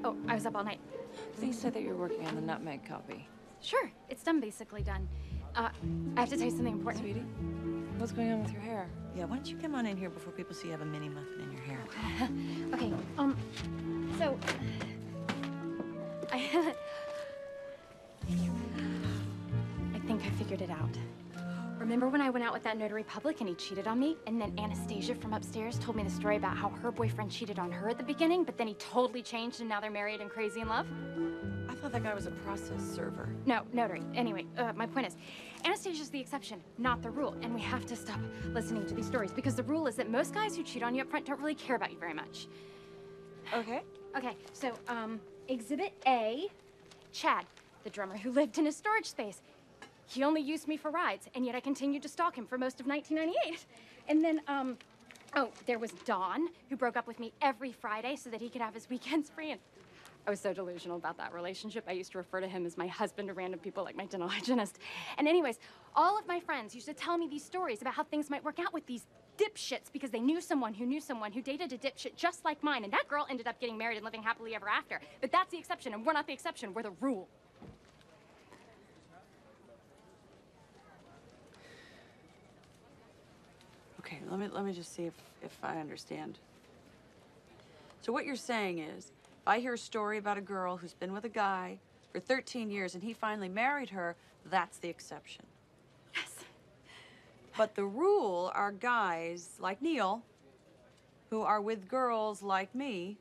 Oh, I was up all night. Please say that you're working on the nutmeg copy. Sure, it's done, basically done. I have to tell you something important. Sweetie, what's going on with your hair? Yeah, why don't you come on in here before people see you have a mini muffin in your hair? Okay, so... I think I figured it out. Remember when I went out with that notary public and he cheated on me? And then Anastasia from upstairs told me the story about how her boyfriend cheated on her at the beginning, but then he totally changed and now they're married and crazy in love? I thought that guy was a process server. No, notary. Anyway, my point is, Anastasia's the exception, not the rule. And we have to stop listening to these stories because the rule is that most guys who cheat on you up front don't really care about you very much. Okay. Okay, so, Exhibit A, Chad, the drummer who lived in a storage space. He only used me for rides, and yet I continued to stalk him for most of 1998. And then, oh, there was Don, who broke up with me every Friday so that he could have his weekends free, and I was so delusional about that relationship. I used to refer to him as my husband to random people like my dental hygienist. And anyways, all of my friends used to tell me these stories about how things might work out with these dipshits because they knew someone who dated a dipshit just like mine, and that girl ended up getting married and living happily ever after. But that's the exception, and we're not the exception, we're the rule. Okay, let me just see if I understand. So what you're saying is, if I hear a story about a girl who's been with a guy for 13 years and he finally married her, that's the exception. Yes. But the rule are guys like Neil who are with girls like me